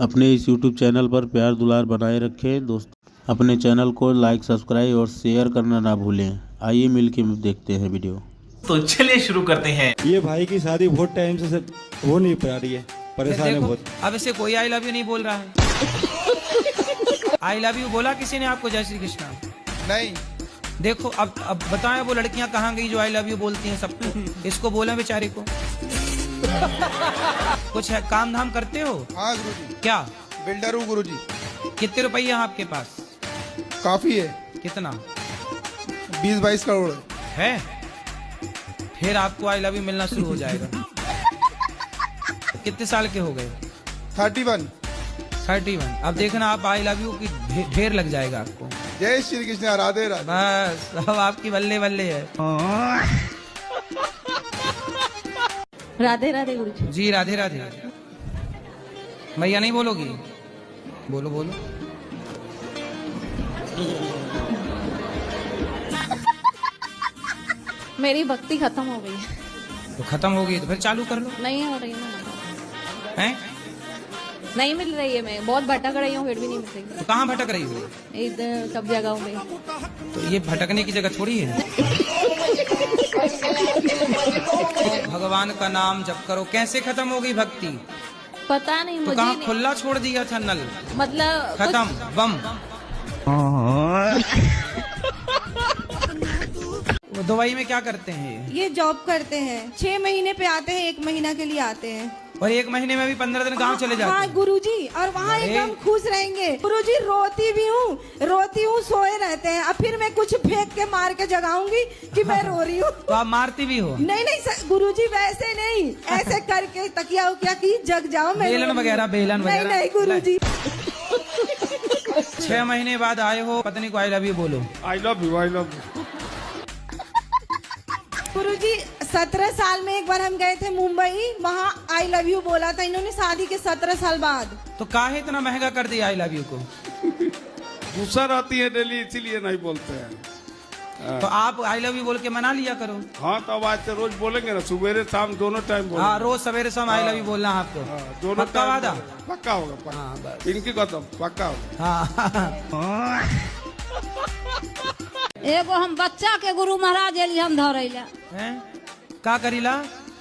अपने इस YouTube channel पर प्यार दुलार बनाए रखें दोस्तों। अपने चैनल को लाइक, सब्सक्राइब और शेयर करना ना भूलें। आइए मिलके देखते हैं वीडियो। तो चलिए शुरू करते हैं। ये भाई की शादी बहुत टाइम से हो नहीं पा रही है, परेशान है बहुत। अब इसे कोई आई लव यू नहीं बोल रहा है। आई लव यू बोला किसी ने आपको जय श्री कृष्णा? नहीं। देखो अब बताएं वो लड़कियां कहाँ गई जो आई लव यू बोलती हैं सबको? इसको बोले बेचारे को। कुछ है काम धाम करते हो? हाँ गुरुजी। क्या बिल्डर हूँ गुरुजी। कितने रुपये आपके पास? काफी है। कितना? 20-22 करोड़ है। फिर आपको आई लव यू मिलना शुरू हो जाएगा। कितने साल के हो गए? 31। अब देखना आप आई लव यू की ढेर लग जाएगा आपको। जय श्री कृष्ण, राधे राधे। बस अब आपकी बल्ले बल्ले है। राधे राधे गुरुजी। जी राधे राधे। भैया नहीं बोलोगी? बोलो बोलो। मेरी भक्ति खत्म हो गई है। तो खत्म हो गई तो फिर चालू कर लो। नहीं हो रही ना, हैं? नहीं मिल रही है। मैं बहुत भटक रही हूँ फिर भी नहीं मिल रही। तो कहाँ भटक रही हो? इधर सब जगह में। तो ये भटकने की जगह थोड़ी है। भगवान का नाम जप करो। कैसे खत्म हो गई भक्ति? पता नहीं तो मुझे। कहाँ खुला छोड़ दिया था नल? मतलब खत्म बम। वो दवाई में क्या करते हैं ये जॉब करते हैं। 6 महीने पे आते हैं, 1 महीना के लिए आते हैं। और 1 महीने में भी 15 दिन गाँव चले जाते हाँ हैं। गुरुजी, और वहाँ एकदम खुश रहेंगे। गुरुजी रोती भी हूँ, सोए रहते हैं। अब फिर मैं कुछ फेंक के मार के जगाऊंगी कि मैं रो रही हूँ। तो आप मारती भी हो? नहीं गुरुजी, वैसे नहीं, ऐसे करके तकिया उकिया की जग जाओ। बेलन वगैरह नहीं गुरुजी। 6 महीने बाद आए हो, पत्नी को आई लव यू बोलो। I love you. गुरुजी 17 साल में एक बार हम गए थे मुंबई, वहाँ आई लव यू बोला था इन्होंने शादी के 17 साल बाद। तो काहे इतना महंगा कर दिया आई लव यू को? गुस्सा आती है डेली, इसीलिए नहीं बोलते हैं। तो आप आई लव यू बोल के मना लिया करो। हाँ तो अब आज से रोज बोलेंगे ना, सुबह शाम दोनों टाइम बोलेंगे। हाँ रोज सवेरे शाम आई लव यू बोलना है आपको। दोनों पक्का वादा? पक्का होगा। हाँ बस। इनकी कसम पक्का होगा। हाँ। एगो हम बच्चा के गुरु महाराज एली हम धरैला। का करीला?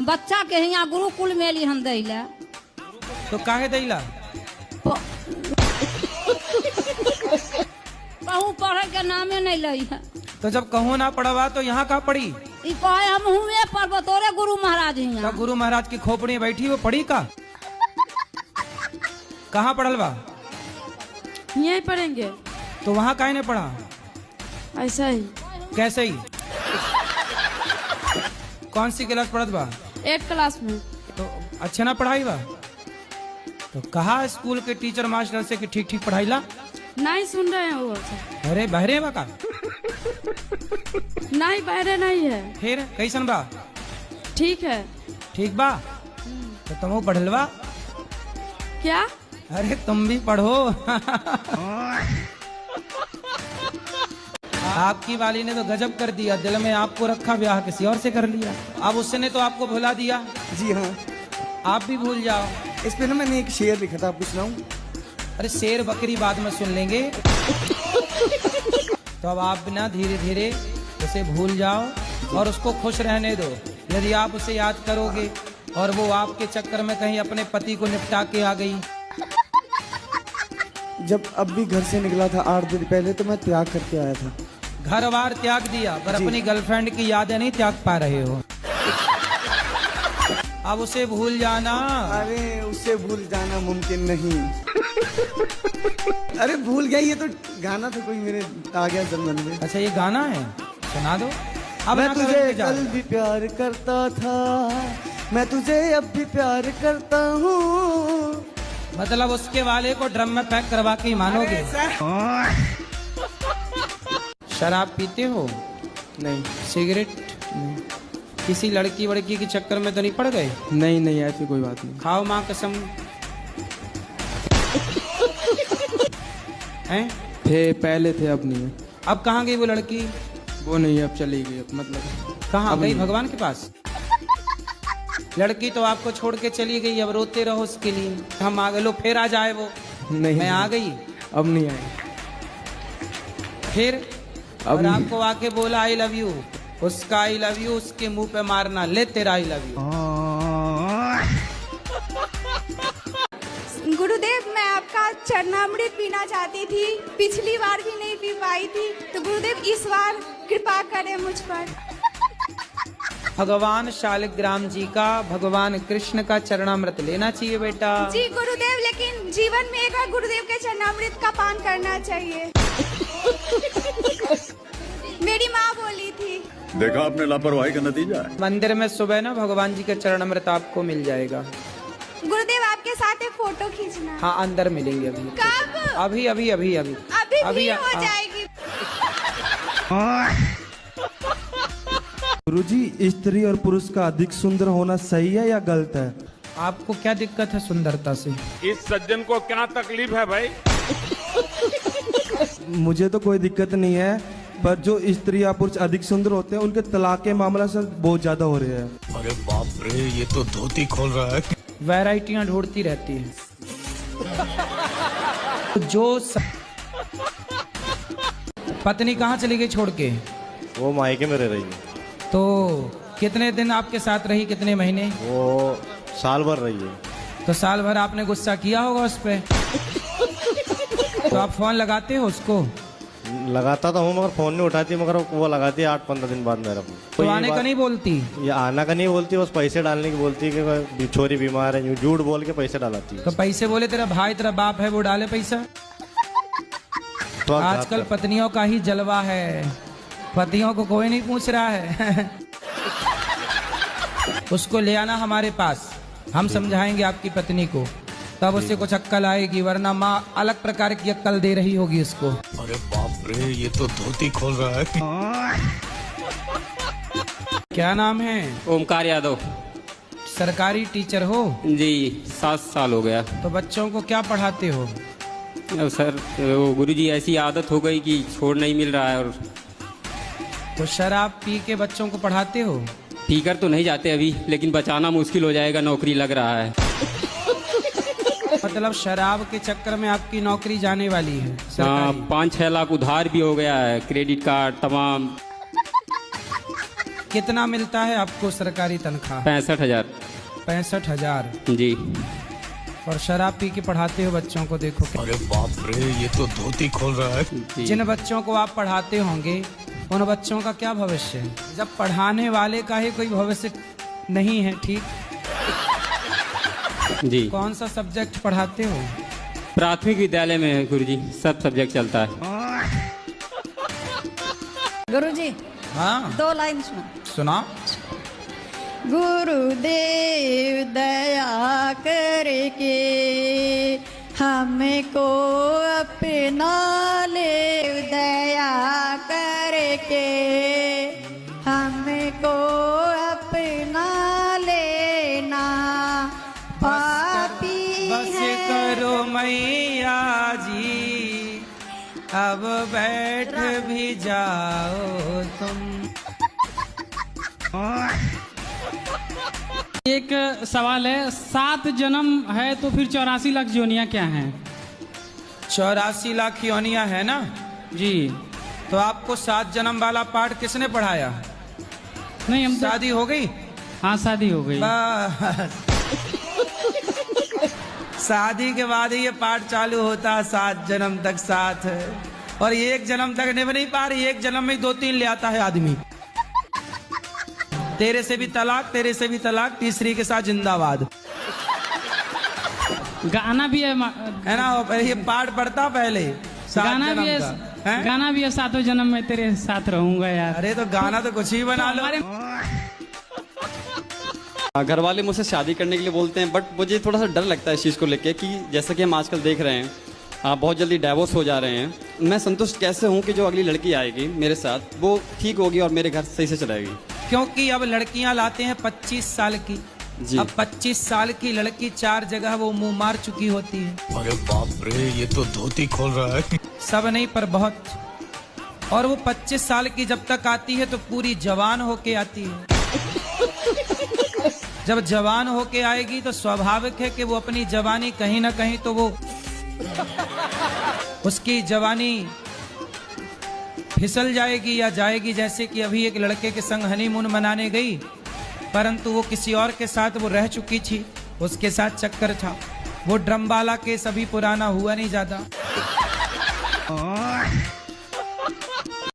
बच्चा के यहाँ गुरुकुल में एली हम दैला। तो काहे दैला? कहूँ पढ़े के नामे नहीं लई है। तो जब कहूँ ना पढ़वा तो यहाँ का पढ़ी? ई कहे हम हुए पर तोरे गुरु महाराज यहाँ। तो गुरु महाराज की खोपड़ी में बैठी वो पढ़ी का? कहाँ पढ़ल बा? यहीं पढ़ेंगे। तो वहाँ काहे ने पढ़ा? ऐसा ही। कैसे ही? कौन सी क्लास पढ़त बा? 8 क्लास में। तो अच्छा ना पढ़ाई बा? तो कहा स्कूल के टीचर मास्टर से कि ठीक ठीक पढ़ाई ला? नहीं सुन रहे हैं वो। अरे बहरे बा का? नहीं बहरे नहीं है। फिर कैसन बा? ठीक है। ठीक बा? तो तुम पढ़ल बा? क्या? अरे तुम भी पढ़ो। आपकी वाली ने तो गजब कर दिया, दिल में आपको रखा, ब्याह किसी और से कर लिया। अब उसने तो आपको भुला दिया। जी हाँ, आप भी भूल जाओ। इस पे ना मैंने एक शेर लिखा था, आपको सुनाऊं? अरे शेर बकरी बाद में सुन लेंगे। तो अब आप ना धीरे धीरे उसे भूल जाओ और उसको खुश रहने दो। यदि आप उसे याद करोगे और वो आपके चक्कर में कहीं अपने पति को निपटा के आ गई। जब अब भी घर से निकला था 8 दिन पहले, तो मैं त्याग करके आया था। घर बार त्याग दिया पर अपनी गर्लफ्रेंड की यादें नहीं त्याग पा रहे हो। अब उसे भूल जाना। अरे उसे भूल जाना मुमकिन नहीं। अरे भूल गया, ये तो गाना था कोई मेरे आ गया जन्म में। अच्छा ये गाना है, सुना दो। अब मैं तुझे कल भी प्यार करता था, मैं तुझे अब भी प्यार करता हूँ। मतलब उसके वाले को ड्रम में पैक करवा के ही मानोगे? शराब पीते हो? नहीं। सिगरेट? नहीं। किसी लड़की वड़की के चक्कर में तो नहीं पड़ गए? नहीं ऐसी कोई बात नहीं। खाओ माँ कसम। हैं? पहले थे, अब नहीं है। अब कहाँ गई वो लड़की? वो नहीं, अब चली गई। अब मतलब कहाँ गई? भगवान के पास? लड़की तो आपको छोड़ के चली गई, अब रोते रहो उसके लिए। हम आ गए, लो फिर आ जाए वो। नहीं, मैं आ गई, अब नहीं आई। फिर अब और आपको आके बोला आई लव यू, उसका आई लव यू उसके मुंह पे मारना, ले तेरा आई लव यू। गुरुदेव, मैं आपका चरणामृत पीना चाहती थी, पिछली बार भी नहीं पी पाई थी, तो गुरुदेव इस बार कृपा करें मुझ पर। भगवान शालिग्राम जी का, भगवान कृष्ण का चरणामृत लेना चाहिए बेटा। जी गुरुदेव, लेकिन जीवन में एक बार गुरुदेव के चरणामृत का पान करना चाहिए। मेरी माँ बोली थी। देखा आपने लापरवाही का नतीजा है। मंदिर में सुबह ना भगवान जी का चरणामृत आपको मिल जाएगा। गुरुदेव, आपके साथ एक फोटो खींचना। हाँ, अंदर मिलेंगे अभी। कब? अभी अभी अभी अभी अभी हो जाएगी। गुरुजी, स्त्री और पुरुष का अधिक सुंदर होना सही है या गलत है? आपको क्या दिक्कत है सुंदरता से? इस सज्जन को क्या तकलीफ है भाई? मुझे तो कोई दिक्कत नहीं है, पर जो स्त्री या पुरुष अधिक सुंदर होते हैं उनके तलाक के मामला से बहुत ज्यादा हो रहे हैं। अरे बाप रे, ये तो धोती खोल रहा है। वैरायटियां ढूंढती रहती है। पत्नी कहाँ चली गई छोड़ के? वो मायके में रह रही है। तो कितने दिन आपके साथ रही, कितने महीने? वो साल भर रही है। तो साल भर आपने गुस्सा किया होगा उस पे। तो आप फोन लगाते हो उसको? लगाता तो हूँ, मगर फोन नहीं उठाती, मगर वो लगाती है 8-15 दिन बाद मेरा फोन। तो आने का नहीं बोलती? ये आना का नहीं बोलती, बस पैसे डालने की बोलती है कि छोरी बीमार है, यूं झूठ बोल के पैसे डालाती है। तो पैसे बोले तेरा भाई तेरा बाप है वो डाले पैसा। तो आजकल पत्नियों का ही जलवा है, पतियों को कोई नहीं पूछ रहा है। उसको ले आना हमारे पास, हम समझाएंगे आपकी पत्नी को, तब उससे कुछ अक्कल आएगी, वरना माँ अलग प्रकार की अक्कल दे रही होगी उसको। अरे बाप रे, ये तो धोती खोल रहा है। क्या नाम है? ओमकार यादव। सरकारी टीचर हो? जी, 7 साल हो गया। तो बच्चों को क्या पढ़ाते हो? अब सर, वो गुरुजी ऐसी आदत हो गई कि छोड़ नहीं मिल रहा है। और तो शराब पी के बच्चों को पढ़ाते हो? पीकर तो नहीं जाते अभी, लेकिन बचाना मुश्किल हो जाएगा, नौकरी लग रहा है। मतलब शराब के चक्कर में आपकी नौकरी जाने वाली है? हाँ, 5-6 लाख उधार भी हो गया है, क्रेडिट कार्ड तमाम। कितना मिलता है आपको सरकारी तनख्वाह? 65,000। 65,000 जी। और शराब पी के पढ़ाते हो बच्चों को? देखो अरे बाप रे, ये तो धोती खोल रहा है। जिन बच्चों को आप पढ़ाते होंगे उन बच्चों का क्या भविष्य है, जब पढ़ाने वाले का ही कोई भविष्य नहीं है। ठीक जी। कौन सा सब्जेक्ट पढ़ाते हो? प्राथमिक विद्यालय में गुरुजी सब सब्जेक्ट चलता है। गुरुजी, हाँ, 2 लाइन सुना। गुरुदेव दया करके हमको अपना ले, दया करके हमको अपना लेना, पापी बस करो मैया जी, अब बैठ भी जाओ तुम। एक सवाल है, 7 जन्म है तो फिर 84 लाख योनियां क्या हैं? 84 लाख योनियां है ना जी। तो आपको 7 जन्म वाला पाठ किसने पढ़ाया? नहीं, हम शादी हो गई? हाँ, शादी हो गई। बस शादी के बाद ही ये पाठ चालू होता है, 7 जन्म तक साथ है। और 1 जन्म तक निभ नहीं पा रही, 1 जन्म में 2-3 ले आता है आदमी। तेरे से भी तलाक, तेरे से भी तलाक, तीसरी के साथ जिंदाबाद। गाना भी है ना? ये पाठ पढ़ता पहले, गाना भी है, गाना भी है, 7 जन्म में तेरे साथ रहूंगा यार। अरे तो गाना तो कुछ ही बना लो। घर वाले मुझसे शादी करने के लिए बोलते हैं, बट मुझे थोड़ा सा डर लगता है इस चीज़ को लेके कि जैसा कि हम आजकल देख रहे हैं, बहुत जल्दी डाइवोर्स हो जा रहे हैं। मैं संतुष्ट कैसे हूँ कि जो अगली लड़की आएगी मेरे साथ वो ठीक होगी और मेरे घर सही से चलाएगी? क्योंकि अब लड़कियां लाते हैं 25 साल की। अब 25 साल की लड़की 4 जगह वो मुंह मार चुकी होती है। अरे बाप रे, ये तो धोती खोल रहा है। सब नहीं पर बहुत। और वो 25 साल की जब तक आती है तो पूरी जवान होके आती है। जब जवान होके आएगी तो स्वाभाविक है कि वो अपनी जवानी कहीं ना कहीं तो वो उसकी जवानी फिसल जाएगी या जाएगी। जैसे कि अभी एक लड़के के संग हनीमून मनाने गई, परंतु वो किसी और के साथ वो रह चुकी थी, उसके साथ चक्कर था। वो ड्रम वाला केस अभी पुराना हुआ नहीं ज्यादा।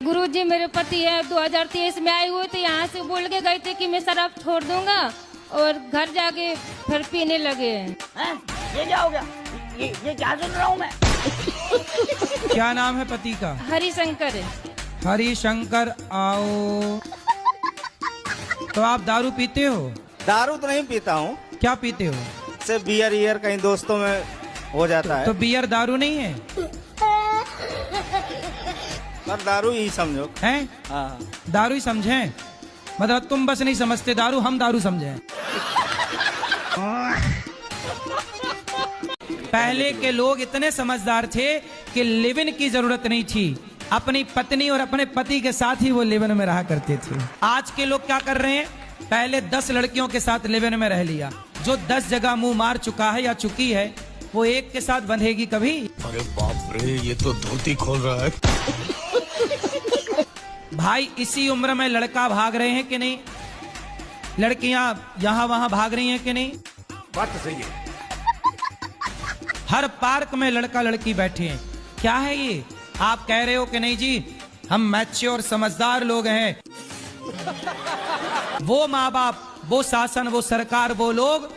गुरुजी मेरे पति है 2023 में आए हुए थे, यहाँ से बोल के गए थे कि मैं शराब छोड़ दूंगा और घर जाके फिर पीने लगे। ये क्या हो गया? ये क्या सुन रहा हूँ मैं? क्या नाम है पति का? हरिशंकर। हरिशंकर। आओ। तो आप दारू पीते हो? दारू तो नहीं पीता हूँ। क्या पीते हो? सिर्फ बियर ईयर कहीं दोस्तों में हो जाता है। तो बियर दारू नहीं है? पर दारू ही समझो। हैं? हाँ। दारू ही समझे? मतलब तुम बस नहीं समझते दारू, हम दारू समझे। पहले के लोग इतने समझदार थे कि लिव इन की जरूरत नहीं थी, अपनी पत्नी और अपने पति के साथ ही वो लिव इन में रहा करते थे। आज के लोग क्या कर रहे हैं? पहले 10 लड़कियों के साथ लिव इन में रह लिया। जो 10 जगह मुंह मार चुका है या चुकी है, वो एक के साथ बंधेगी कभी? अरे बाप रे, ये तो धोती खोल रहा है। भाई इसी उम्र में लड़का भाग रहे हैं कि नहीं? लड़कियां यहां वहां भाग रही हैं कि नहीं? बात तो सही है। हर पार्क में लड़का लड़की बैठे हैं। क्या है ये? आप कह रहे हो कि नहीं जी हम मैच्योर समझदार लोग हैं। वो माँ बाप, वो शासन, वो सरकार, वो लोग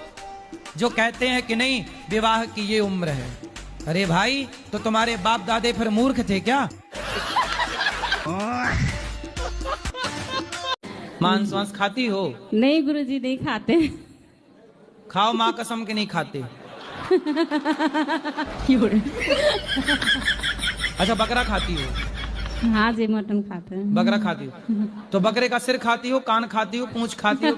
जो कहते हैं कि नहीं विवाह की ये उम्र है। अरे भाई तो तुम्हारे बाप दादे फिर मूर्ख थे क्या? मांस वांस खाती हो? नहीं गुरुजी नहीं खाते। खाओ माँ कसम के नहीं खाते। अच्छा बकरा खाती हो? हाँ जी मटन खाते हैं। बकरा खाती हो? तो बकरे का सिर खाती हो, कान खाती हो, पूंछ खाती हो?